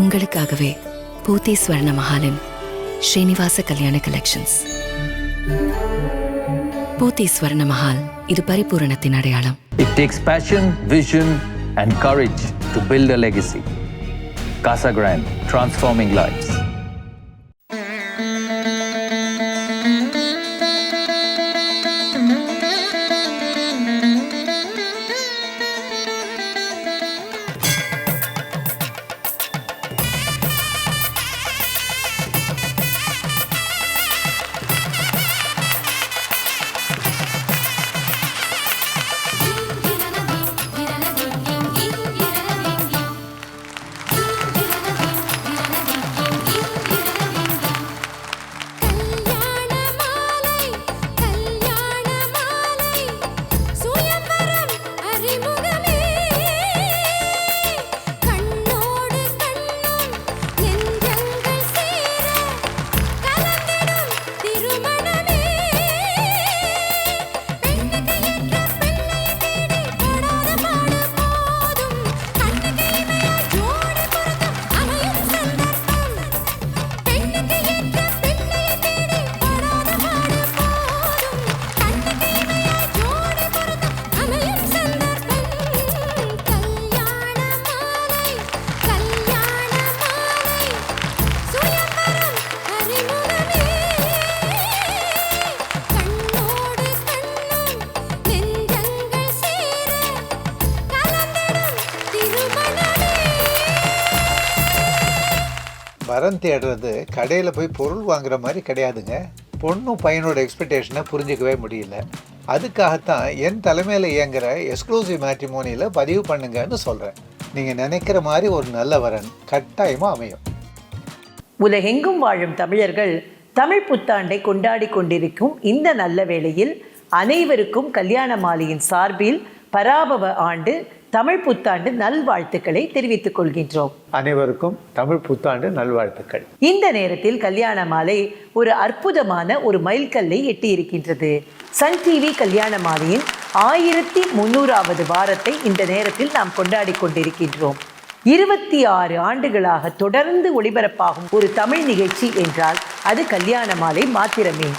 உங்களுக்காகவே பூத்தி ஸ்வர்ண மஹாலின் ஸ்ரீனிவாச கல்யாண கலெக்ஷன்ஸ். பூத்தி ஸ்வர்ண மஹால், இது பரிபூரணத்தின் அடையாளம். It takes passion, vision and courage to build a legacy. Casa Grande, transforming lives. வரன் தேடுறது கடையில் போய் பொருள் வாங்குற மாதிரி கிடையாதுங்க. பொண்ணும் பையனோட எக்ஸ்பெக்டேஷனை புரிஞ்சிக்கவே முடியல. அதுக்காகத்தான் என் தலைமையில் இயங்குகிற எக்ஸ்க்ளூசிவ் மேட்ரிமோனியில் பதிவு பண்ணுங்கன்னு சொல்கிறேன். நீங்கள் நினைக்கிற மாதிரி ஒரு நல்ல வரன் கட்டாயமாக அமையும். உலகெங்கும் வாழும் தமிழர்கள் தமிழ் புத்தாண்டை கொண்டாடி கொண்டிருக்கும் இந்த நல்ல வேளையில் அனைவருக்கும் கல்யாண மாலையின் சார்பில் பராபவ ஆண்டு தமிழ் புத்தாண்டு நல்வாழ்த்துக்களை தெரிவித்துக் கொள்கின்றோம். அனைவருக்கும் தமிழ் புத்தாண்டு நல்வாழ்த்துக்கள். இந்த நேரத்தில் கல்யாண மாலை ஒரு அற்புதமான ஒரு மைல்கல்லை எட்டி இருக்கின்றது. சன் டிவி கல்யாண மாலையின் 1300வது வாரத்தை இந்த நேரத்தில் நாம் கொண்டாடி கொண்டிருக்கின்றோம். 26 ஆண்டுகளாக தொடர்ந்து ஒளிபரப்பாகும் ஒரு தமிழ் நிகழ்ச்சி என்றால் அது கல்யாண மாலை மாத்திரமே.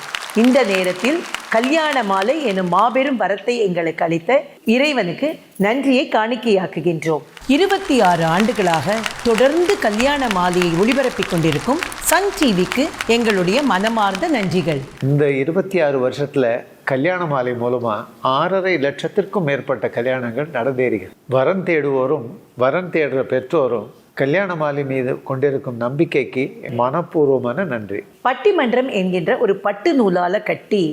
இந்த நேரத்தில் கல்யாண மாலை எனும் மாபெரும் வரத்தை எங்களுக்கு அளித்த இறைவனுக்கு நன்றியை காணிக்கையாக்குகின்றோம். 26 ஆண்டுகளாக தொடர்ந்து கல்யாண மாலையை ஒளிபரப்பிக் கொண்டிருக்கும் சன் டிவிக்கு எங்களுடைய மனமார்ந்த நன்றிகள். இந்த 26 வருஷத்துல கல்யாண மாலை மூலமா 6.5 லட்சத்திற்கும் மேற்பட்ட கல்யாணங்கள் நடந்தேறுகிறது. வரன் தேடுவோரும் வரன் தேடுற பெற்றோரும் கல்யாண மாலை மீது கொண்டிருக்கும் நம்பிக்கைக்கு மனப்பூர்வமான நன்றி. பட்டிமன்றம் என்கின்ற ஒரு பட்டு நூலால கட்டி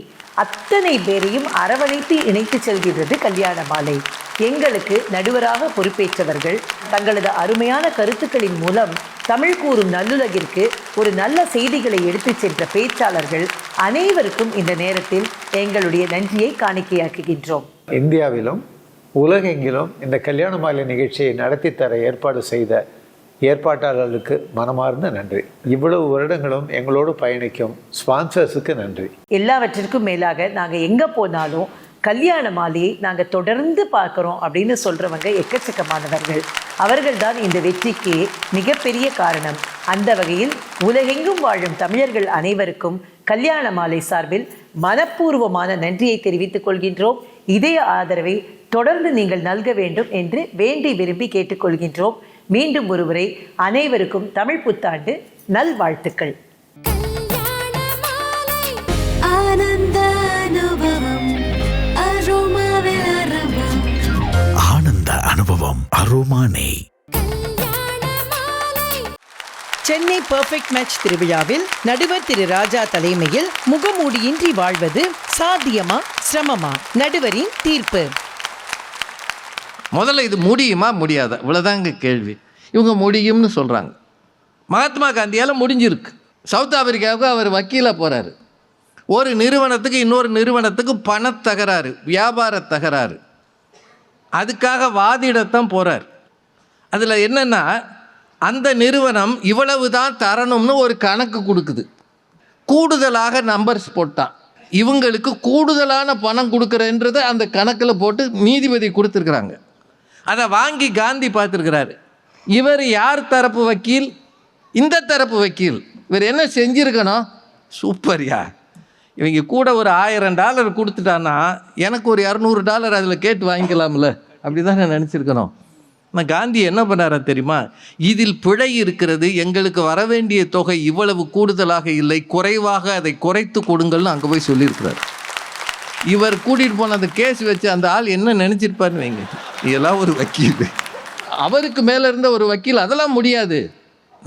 அத்தனை பேரையும் அரவணைத்து இணைத்து செல்கிறது கல்யாண மாலை. எங்களுக்கு நடுவராக பொறுப்பேற்றவர்கள் தங்களது அருமையான கருத்துக்களின் மூலம் தமிழ் கூறும் நல்லுலகிற்கு ஒரு நல்ல செய்திகளை எடுத்துச் சென்ற பேச்சாளர்கள் அனைவருக்கும் இந்த நேரத்தில் எங்களுடைய நன்றியை காணிக்கையாக்குகின்றோம். இந்தியாவிலும் உலகெங்கிலும் இந்த கல்யாண மாலை நிகழ்ச்சியை நடத்தி தர ஏற்பாடு செய்த ஏற்பாட்டாளர்களுக்கு மனமார்ந்த நன்றி. இவ்வளவு வருடங்களும் எங்களோடு பயணிக்கும் ஸ்பான்சர்ஸுக்கு நன்றி. எல்லாவற்றிற்கும் மேலாக நாங்கள் எங்கே போனாலும் கல்யாண மாலையை நாங்கள் தொடர்ந்து பார்க்குறோம் அப்படின்னு சொல்கிறவங்க எக்கச்சக்கமானவர்கள். அவர்கள்தான் இந்த வெற்றிக்கு மிகப்பெரிய காரணம். அந்த வகையில் உலகெங்கும் வாழும் தமிழர்கள் அனைவருக்கும் கல்யாண மாலை சார்பில் மனப்பூர்வமான நன்றியை தெரிவித்துக் கொள்கின்றோம். இதே ஆதரவை தொடர்ந்து நீங்கள் நல்க வேண்டும் என்று வேண்டி விரும்பி கேட்டுக்கொள்கின்றோம். மீண்டும் ஒருமுறை அனைவருக்கும் தமிழ் புத்தாண்டு நல்வாழ்த்துக்கள். ஆனந்த அனுபவம் அரோமானே. சென்னை பெர்ஃபெக்ட் மேட்ச் திருவிழாவில் நடுவர் திரு ராஜா தலைமையில் முகமூடியின்றி வாழ்வது சாத்தியமா சிரமமா? நடுவரின் தீர்ப்பு. முதல்ல இது முடியுமா முடியாதா, இவ்வளோதாங்க கேள்வி. இவங்க முடியும்னு சொல்கிறாங்க. மகாத்மா காந்தியால் முடிஞ்சிருக்கு. சவுத் ஆப்பிரிக்காவுக்கு அவர் வக்கீலாக போகிறாரு. ஒரு நிறுவனத்துக்கு இன்னொரு நிறுவனத்துக்கு பணத்தகராறு, வியாபார தகராறு, அதுக்காக வாதிடத்தான் போகிறார். அதில் என்னென்னா அந்த நிறுவனம் இவ்வளவு தான் தரணும்னு ஒரு கணக்கு கொடுக்குது. கூடுதலாக நம்பர்ஸ் போட்டான். இவங்களுக்கு கூடுதலான பணம் கொடுக்குறன்றதை அந்த கணக்கில் போட்டு நீதிபதி கொடுத்துருக்குறாங்க. அதை வாங்கி காந்தி பார்த்துருக்கிறாரு. இவர் யார் தரப்பு வக்கீல்? இந்த தரப்பு வக்கீல். இவர் என்ன செஞ்சுருக்கணும்? சூப்பர்யா, இவங்க கூட ஒரு $1000 கொடுத்துட்டான்னா எனக்கு ஒரு $200 அதில் கேட்டு வாங்கிக்கலாம்ல, அப்படி தான் நான் நினச்சிருக்கணும். நான் காந்தி என்ன பண்ணாரா தெரியுமா? இதில் பிழை இருக்கிறது, எங்களுக்கு வர வேண்டிய தொகை இவ்வளவு கூடுதலாக இல்லை, குறைவாக அதை குறைத்து கொடுங்கள்னு அங்கே போய் சொல்லியிருக்கிறார். இவர் கூட்டிகிட்டு போன அந்த கேஸ் வச்சு அந்த ஆள் என்ன நினச்சிருப்பாருன்னு வைங்க, இதெல்லாம் ஒரு வக்கீல், அவருக்கு மேலே இருந்த ஒரு வக்கீல் அதெல்லாம் முடியாது,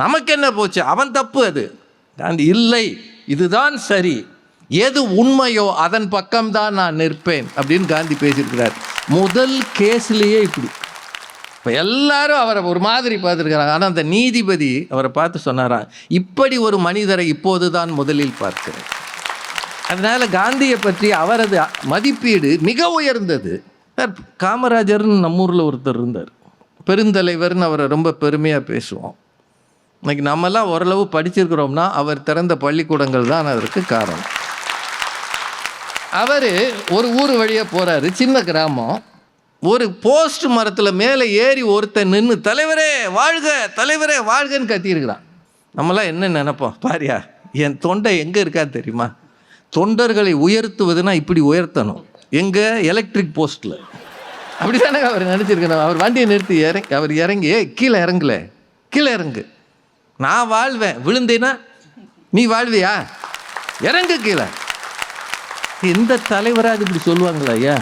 நமக்கு என்ன போச்சு, அவன் தப்பு. அது காந்தி இல்லை, இதுதான் சரி, எது உண்மையோ அதன் பக்கம்தான் நான் நிற்பேன் அப்படின்னு காந்தி பேசியிருக்கிறார். முதல் கேஸ்லேயே இப்படி. இப்போ எல்லாரும் அவரை ஒரு மாதிரி பார்த்துருக்கிறாங்க. ஆனால் அந்த நீதிபதி அவரை பார்த்து சொன்னாராம், இப்படி ஒரு மனிதரை இப்போது தான் முதலில் பார்க்கிறேன். அதனால் காந்தியை பற்றி அவரது மதிப்பீடு மிக உயர்ந்தது. சார், காமராஜர்னு நம்ம ஊரில் ஒருத்தர் இருந்தார், பெருந்தலைவர்னு அவரை ரொம்ப பெருமையாக பேசுவோம். இன்னைக்கு நம்மெல்லாம் ஓரளவு படிச்சிருக்கிறோம்னா அவர் திறந்த பள்ளிக்கூடங்கள் தான் அதற்கு காரணம். அவர் ஒரு ஊர் வழியாக போகிறாரு, சின்ன கிராமம். ஒரு போஸ்ட் மரத்தில் மேலே ஏறி ஒருத்தன் நின்று தலைவரே வாழ்க, தலைவரே வாழ்கன்னு கத்தியிருக்கிறான். நம்மளாம் என்ன நினைப்போம்? பாரியா, என் தொண்டை எங்கே இருக்கான்னு தெரியுமா? தொண்டர்களை உயர்த்துவதுன்னா இப்படி உயர்த்தணும், எங்கே? எலக்ட்ரிக் போஸ்ட்டில். அப்படி தானே அவர் நினச்சிருக்கணும். அவர் வண்டியை நிறுத்தி அவர் இறங்கி, கீழே இறங்கல, கீழே இறங்கு, நான் வாழ்வேன், விழுந்தேன்னா நீ வாழ்வியா, இறங்கு கீழே. எந்த தலைவராக இப்படி சொல்லுவாங்களா? ஐயா,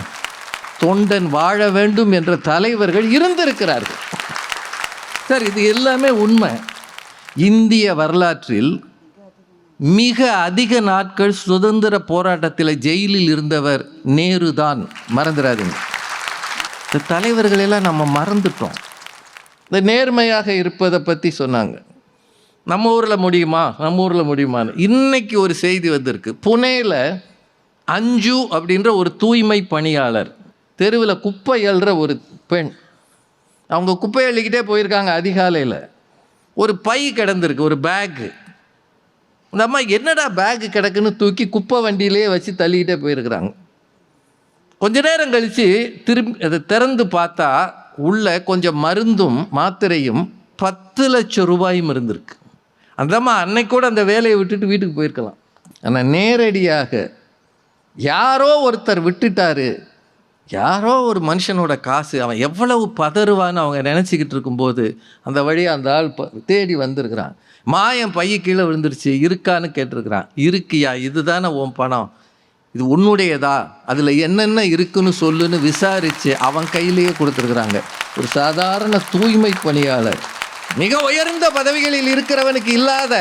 தொண்டன் வாழ வேண்டும் என்ற தலைவர்கள் இருந்திருக்கிறார்கள். சார், இது எல்லாமே உண்மை. இந்திய வரலாற்றில் மிக அதிக நாட்கள் சுதந்திர போராட்டத்தில் ஜெயிலில் இருந்தவர் நேரு தான், மறந்துடாதீங்க. இந்த தலைவர்களெல்லாம் நம்ம மறந்துட்டோம். இந்த நேர்மையாக இருப்பதை பற்றி சொன்னாங்க. நம்ம ஊரில் முடியுமா, நம்ம ஊரில் முடியுமான்னு. இன்னைக்கு ஒரு செய்தி வந்திருக்கு, புனேல அஞ்சு அப்படின்ற ஒரு தூய்மை பணியாளர், தெருவில் குப்பை அள்ளுற ஒரு பெண், அவங்க குப்பை அள்ளிக்கிட்டே போயிருக்காங்க. அதிகாலையில் ஒரு பை கிடந்திருக்கு, ஒரு பேக்கு. இந்த அம்மா என்னடா பேக்கு கிடக்குன்னு தூக்கி குப்பை வண்டியிலே வச்சு தள்ளிக்கிட்டே போயிருக்கிறாங்க. கொஞ்ச நேரம் கழித்து திரும்பி அதை திறந்து பார்த்தா உள்ள கொஞ்சம் மருந்தும் மாத்திரையும் 10 லட்சம் ரூபாயும் இருந்திருக்கு. அந்த அம்மா அன்னைக்கு கூட அந்த வேலையை விட்டுட்டு வீட்டுக்கு போயிருக்கலாம். ஆனால் நேரடியாக யாரோ ஒருத்தர் விட்டுட்டாரு, யாரோ ஒரு மனுஷனோட காசு, அவன் எவ்வளவு பதறுவான்னு அவங்க நினச்சிக்கிட்டு இருக்கும்போது அந்த வழியாக அந்த ஆள் தேடி வந்திருக்கிறான். மாயன் பைய கீழே விழுந்துருச்சு, இருக்கான்னு கேட்டிருக்கிறான். இருக்கியா, இதுதானே உன் பணம், இது உன்னுடையதா, அதில் என்னென்ன இருக்குன்னு சொல்லுன்னு விசாரித்து அவன் கையிலேயே கொடுத்துருக்குறாங்க. ஒரு சாதாரண தூய்மை பணியாளர், மிக உயர்ந்த பதவிகளில் இருக்கிறவனுக்கு இல்லாத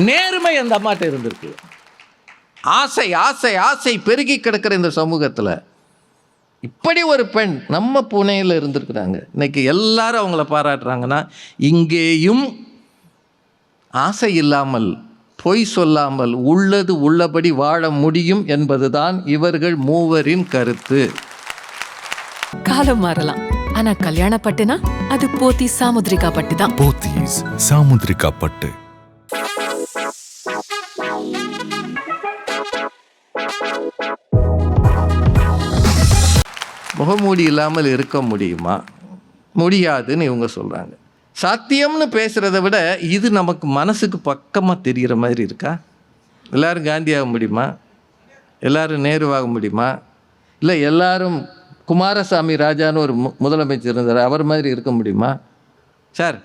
நேர்மை அந்த அம்மாட்ட இருந்திருக்கு. ஆசை ஆசை ஆசை பெருகி கிடக்கிற இந்த சமூகத்தில் இப்படி ஒரு பெண் நம்ம புனேயில் இருந்திருக்கிறாங்க. இன்னைக்கு எல்லாரும் அவங்கள பாராட்டுறாங்கன்னா, இங்கேயும் ஆசை இல்லாமல், பொய் சொல்லாமல், உள்ளது உள்ளபடி வாழ முடியும் என்பதுதான் இவர்கள் மூவரின் கருத்து. காலம் மாறலாம், ஆனா கல்யாணப்பட்டுனா அது போத்தீஸ் சாமுத்ரிகா பட்டு தான். போத்தீஸ் சாமுத்ரிகா பட்டு. முகமூடி இல்லாமல் இருக்க முடியுமா? முடியாதுன்னு இவங்க சொல்கிறாங்க. சாத்தியம்னு பேசுகிறத விட இது நமக்கு மனசுக்கு பக்கமாக தெரிகிற மாதிரி இருக்கா? எல்லோரும் காந்தியாக முடியுமா? எல்லோரும் நேருவாக முடியுமா? இல்லை எல்லாரும் குமாரசாமி ராஜான்னு ஒரு முதலமைச்சர் இருந்தார், அவர் மாதிரி இருக்க முடியுமா? சார்,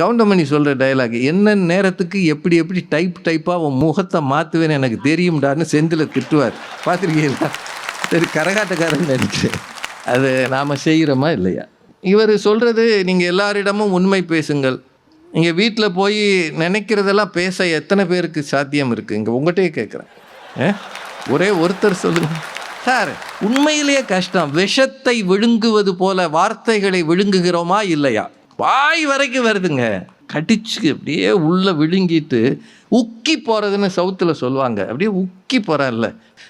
கவுண்டமணி சொல்கிற டைலாக், என்ன நேரத்துக்கு எப்படி எப்படி டைப்பாக உன் முகத்தை மாற்றுவேன்னு எனக்கு தெரியும்டான்னு செந்தில் திட்டுவார், பார்த்துருக்கீங்களா? சரி, கரகாட்டக்காரன் நினைக்கிறேன். அது நாம் செய்கிறோமா இல்லையா? இவர் சொல்கிறது, நீங்கள் எல்லாரிடமும் உண்மை பேசுங்கள். நீங்கள் வீட்டில் போய் நினைக்கிறதெல்லாம் பேச எத்தனை பேருக்கு சாத்தியம் இருக்குது? இங்கே உங்கள்கிட்டயே கேட்குறேன், ஒரே ஒருத்தர் சொல்லுங்கள். சார், உண்மையிலேயே கஷ்டம். விஷத்தை விழுங்குவது போல வார்த்தைகளை விழுங்குகிறோமா இல்லையா? வாய் வரைக்கும் வருதுங்க, கடிச்சு அப்படியே உள்ளே விழுங்கிட்டு உக்கி போகிறதுன்னு சவுத்தில் சொல்லுவாங்க, அப்படியே உக்கி போகிறான்ல.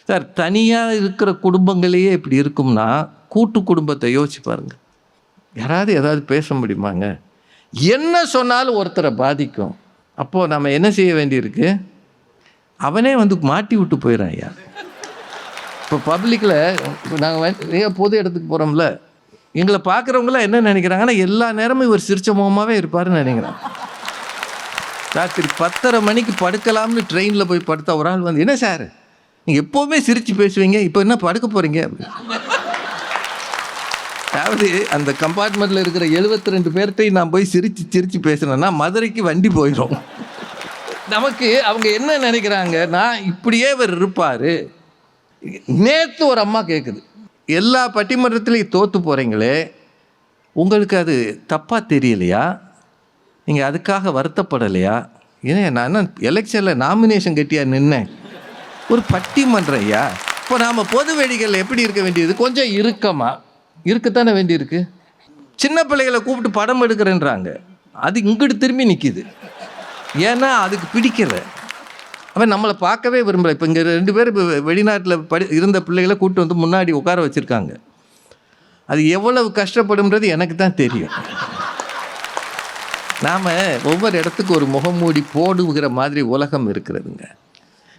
சார், தனியாக இருக்கிற குடும்பங்களையே இப்படி இருக்கும்னா கூட்டு குடும்பத்தை யோசிச்சு பாருங்கள். யாராவது ஏதாவது பேச முடியுமாங்க? என்ன சொன்னாலும் ஒருத்தரை பாதிக்கும். அப்போது நம்ம என்ன செய்ய வேண்டியிருக்கு? அவனே வந்து மாட்டி விட்டு போயிடறான். ஐயா, இப்போ பப்ளிக்கில் நாங்கள் பொது இடத்துக்கு போகிறோம்ல, எங்களை பார்க்குறவங்களாம் என்ன நினைக்கிறாங்கன்னா எல்லா நேரமும் இவர் சிரிச்ச முகமாகவே இருப்பாருன்னு நினைக்கிறாங்க. ராத்திரி 10:30 மணிக்கு படுக்கலாம்னு ட்ரெயினில் போய் படுத்தா ஒரு ஆள் வந்து, என்ன சார் நீங்கள் எப்போவுமே சிரித்து பேசுவீங்க, இப்போ என்ன படுக்க போகிறீங்க? அதாவது அந்த கம்பார்ட்மெண்ட்டில் இருக்கிற 72 பேர்கிட்டையும் நான் போய் சிரித்து பேசுனேன்னா மதுரைக்கு வண்டி போயிடும். நமக்கு அவங்க என்ன நினைக்கிறாங்க, நான் இப்படியே இவர் இருப்பார். நேற்று ஒரு அம்மா கேட்குது, எல்லா பட்டிமன்றத்துலேயும் தோற்று போகிறீங்களே, உங்களுக்கு அது தப்பாக தெரியலையா? நீங்கள் அதுக்காக வருத்தப்படலையா? ஏன் நான் என்ன எலெக்ஷனில் நாமினேஷன் கட்டியா நின்னேன்? ஒரு பட்டிமன்றம் ஐயா. இப்போ நாம் பொது வேடிக்கையில் எப்படி இருக்க வேண்டியது, கொஞ்சம் இருக்கத்தானே வேண்டியிருக்கு. சின்ன பிள்ளைகளை கூப்பிட்டு படம் எடுக்கிறேன்றாங்க, அது இங்கிட்டு திரும்பி நிற்கிது. ஏன்னா அதுக்கு பிடிக்கலை, அவன் நம்மளை பார்க்கவே விரும்பலை. இப்போ இங்கே 2 பேர் இப்போ வெளிநாட்டில் இருந்த பிள்ளைகளை கூப்பிட்டு வந்து முன்னாடி உட்கார வச்சுருக்காங்க. அது எவ்வளவு கஷ்டப்படும்ன்றது எனக்கு தான் தெரியும். நாம் ஒவ்வொரு இடத்துக்கு ஒரு முகமூடி போடுகிற மாதிரி உலகம் இருக்கிறதுங்க.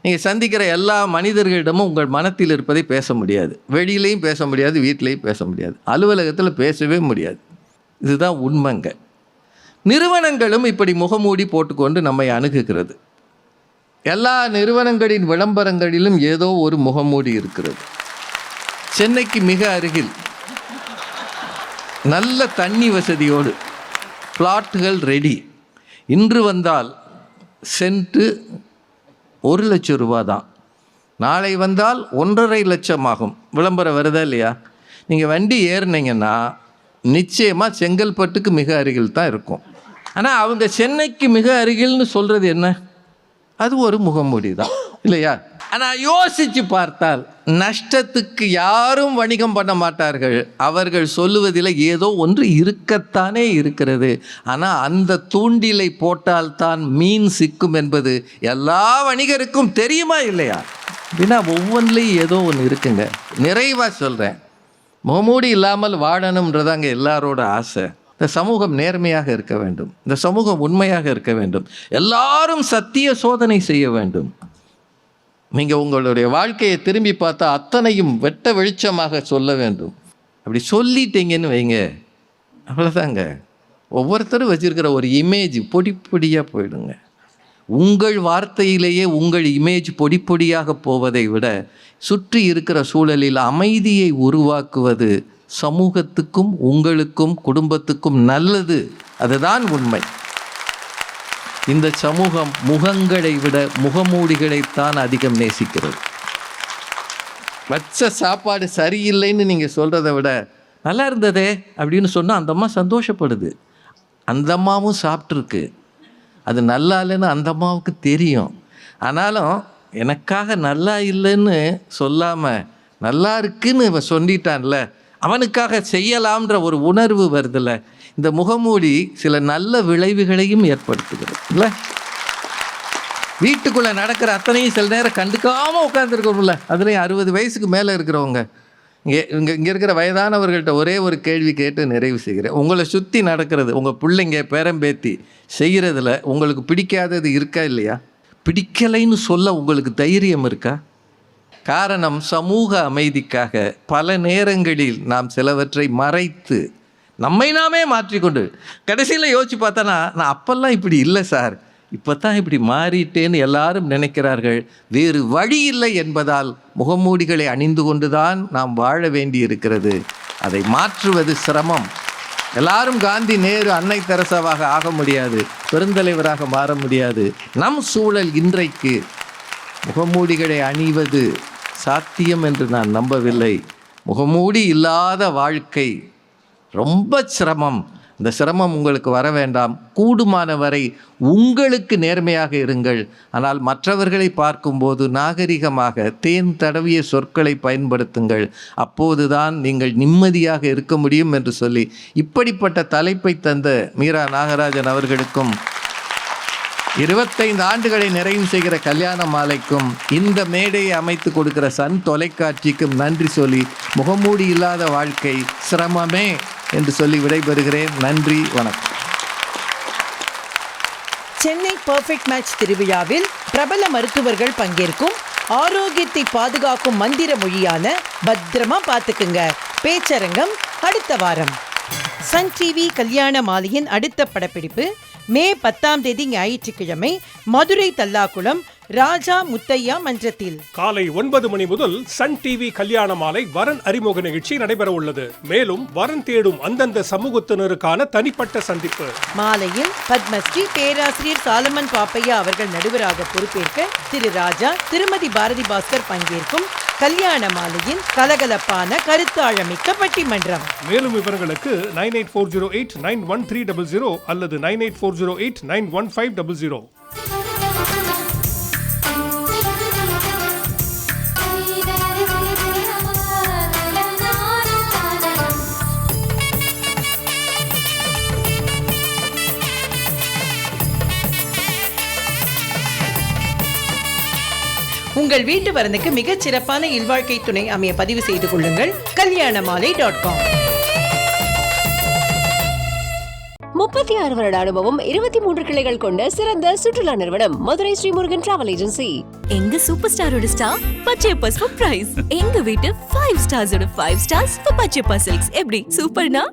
நீங்கள் சந்திக்கிற எல்லா மனிதர்களிடமும் உங்கள் மனத்தில் இருப்பதை பேச முடியாது. வெளியிலையும் பேச முடியாது, வீட்டிலையும் பேச முடியாது, அலுவலகத்தில் பேசவே முடியாது. இதுதான் உண்மைங்க. நிறுவனங்களும் இப்படி முகமூடி போட்டுக்கொண்டு நம்மை அணுகுகிறது. எல்லா நிறுவனங்களின் விளம்பரங்களிலும் ஏதோ ஒரு முகமூடி இருக்கிறது. சென்னைக்கு மிக அருகில் நல்ல தண்ணி வசதியோடு பிளாட்டுகள் ரெடி. இன்று வந்தால் சென்ட்டு 1 லட்சம் ரூபா தான், நாளை வந்தால் 1.5 லட்சம் ஆகும். விளம்பரம் வருதா இல்லையா? நீங்கள் வண்டி ஏறினீங்கன்னா நிச்சயமாக செங்கல்பட்டுக்கு மிக அருகில் தான் இருக்கும். ஆனால் அவங்க சென்னைக்கு மிக அருகில்னு சொல்கிறது என்ன? அது ஒரு முகமூடி தான் இல்லையா? ஆனால் யோசித்து பார்த்தால் நஷ்டத்துக்கு யாரும் வணிகம் பண்ண மாட்டார்கள். அவர்கள் சொல்லுவதில் ஏதோ ஒன்று இருக்கத்தானே இருக்கிறது. ஆனால் அந்த தூண்டிலை போட்டால்தான் மீன் சிக்கும் என்பது எல்லா வணிகருக்கும் தெரியுமா இல்லையா? அப்படின்னா ஒவ்வொன்றிலையும் ஏதோ ஒன்று இருக்குங்க. நிறைவாக சொல்கிறேன், முகமூடி இல்லாமல் வாழணும்ன்றதாங்க எல்லாரோட ஆசை. இந்த சமூகம் நேர்மையாக இருக்க வேண்டும், இந்த சமூகம் உண்மையாக இருக்க வேண்டும், எல்லாரும் சத்திய சோதனை செய்ய வேண்டும். நீங்கள் உங்களுடைய வாழ்க்கையை திரும்பி பார்த்தா அத்தனையும் வெட்ட வெளிச்சமாக சொல்ல வேண்டும். அப்படி சொல்லிட்டீங்கன்னு வைங்க, அவ்வளோதாங்க. ஒவ்வொருத்தரும் வச்சுருக்கிற ஒரு இமேஜ் பொடி பொடியாக போயிடுங்க. உங்கள் வார்த்தையிலேயே உங்கள் இமேஜ் பொடி பொடியாக போவதை விட சுற்றி இருக்கிற சூழலில் அமைதியை உருவாக்குவது சமூகத்துக்கும் உங்களுக்கும் குடும்பத்துக்கும் நல்லது. அதுதான் உண்மை. இந்த சமூகம் முகங்களை விட முகமூடிகளைத்தான் அதிகம் நேசிக்கிறது. வச்ச சாப்பாடு சரியில்லைன்னு நீங்கள் சொல்கிறத விட நல்லா இருந்ததே அப்படின்னு சொன்னால் அந்த அம்மா சந்தோஷப்படுது. அந்த அம்மாவும் சாப்பிட்ருக்கு, அது நல்லா இல்லைன்னு அந்த அம்மாவுக்கு தெரியும். ஆனாலும் எனக்காக நல்லா இல்லைன்னு சொல்லாமல் நல்லா இருக்குன்னு இவன் சொல்லிட்டான்ல, அவனுக்காக செய்யலாம்ன்ற ஒரு உணர்வு வருதில்ல. இந்த முகமூடி சில நல்ல விளைவுகளையும் ஏற்படுத்துகிறது இல்லை? வீட்டுக்குள்ளே நடக்கிற அத்தனையும் சில நேரம் கண்டுக்காமல் உட்காந்துருக்கோம்ல. அதுலேயும் 60 வயசுக்கு மேலே இருக்கிறவங்க. இங்கே இருக்கிற வயதானவர்கள்ட்ட ஒரே ஒரு கேள்வி கேட்டு நிறைவு செய்கிறேன். உங்களை சுற்றி நடக்கிறது, உங்கள் பிள்ளைங்க பேரம்பேத்தி செய்கிறதுல உங்களுக்கு பிடிக்காதது இருக்கா இல்லையா? பிடிக்கலைன்னு சொல்ல உங்களுக்கு தைரியம் இருக்கா? காரணம், சமூக அமைதிக்காக பல நேரங்களில் நாம் சிலவற்றை மறைத்து நம்மை நாமே மாற்றிக்கொண்டு கடைசியில் யோசித்து பார்த்தோன்னா, நான் அப்போல்லாம் இப்படி இல்லை சார், இப்போ தான் இப்படி மாறிட்டேன்னு எல்லாரும் நினைக்கிறார்கள். வேறு வழி இல்லை என்பதால் முகமூடிகளை அணிந்து கொண்டு தான் நாம் வாழ வேண்டி இருக்கிறது. அதை மாற்றுவது சிரமம். எல்லாரும் காந்தி, நேரு, அன்னை தெரசாவாக ஆக முடியாது, பெருந்தலைவராக மாற முடியாது. நம் சூழல் இன்றைக்கு முகமூடிகளை அணிவது சாத்தியம் என்று நான் நம்பவில்லை. முகமூடி இல்லாத வாழ்க்கை ரொம்ப சிரமம். இந்த சிரமம் உங்களுக்கு வர வேண்டாம். கூடுமான வரை உங்களுக்கு நேர்மையாக இருங்கள். ஆனால் மற்றவர்களை பார்க்கும்போது நாகரிகமாக தேன் தடவிய சொற்களை பயன்படுத்துங்கள். அப்போதுதான் நீங்கள் நிம்மதியாக இருக்க முடியும் என்று சொல்லி இப்படிப்பட்ட தலைப்பை தந்த மீரா நாகராஜன் அவர்களுக்கும் 25 ஆண்டுகளை நிறைவு செய்கிற கல்யாண மாலைக்கும் இந்த மேடையை அமைத்து கொடுக்கிற சன் தொலைக்காட்சிக்கும் நன்றி சொல்லி, முகமூடி இல்லாத வாழ்க்கை சிரமமே என்று சொல்லி விடைபெறுகிறேன். நன்றி, வணக்கம். சென்னை பர்ஃபெக்ட் மேட்ச் திருவிழாவில் பிரபல மருத்துவர்கள் பங்கேற்கும் ஆரோக்கியத்தை பாதுகாக்கும் மந்திர மொழியான பத்திரமா பார்த்துக்குங்க பேச்சரங்கம் அடுத்த வாரம் சன் டிவி கல்யாண மாலையின் அடுத்த படப்பிடிப்பு மே 10ஆம் தேதி ஞாயிற்றுக்கிழமை மதுரை தல்லாக்குளம் ராஜா முத்தையா மன்றத்தில் காலை 9 மணி முதல் சன் டிவி கல்யாண மாலை வரன் அறிமுக நிகழ்ச்சி நடைபெற உள்ளது. மேலும் வரன் தேடும் அந்தந்த சமூகத்தினருக்கான தனிப்பட்ட சந்திப்பு. மாலையில் பத்மஸ்ரீ பேராசிரியர் சாலமன் பாப்பையா அவர்கள் நடுவராக பொறுப்பேற்க திரு ராஜா திருமதி பாரதி பாஸ்கர் பங்கேற்கும் கல்யாண மாலையின் கலகலப்பான கருத்தாழமிக்க பட்டிமன்றம். மேலும் விவரங்களுக்கு 9840891300 அல்லது 9840891500. உங்கள் வீட்டு வரனுக்கு மிகச் சிறப்பான இல்வாழ்க்கை துணை அமைய பதிவு செய்து கொள்ளுங்கள் kalyanamaalai.com. 36 வருட அனுபவம் 23 கிளைகள் கொண்ட சிறந்த சுற்றுலா நிறுவனம் மதுரை ஸ்ரீமுருகன் டிராவல் ஏஜென்சி. எங்க சூப்பர் ஸ்டாரோட ஸ்டார் பச்சையப்பா பிரைஸ். எங்க வீட்டு 5 ஸ்டார்ஸோட 5 ஸ்டார்ஸ் பச்சையப்பா சில்க்ஸ். எப்படி சூப்பர்னா?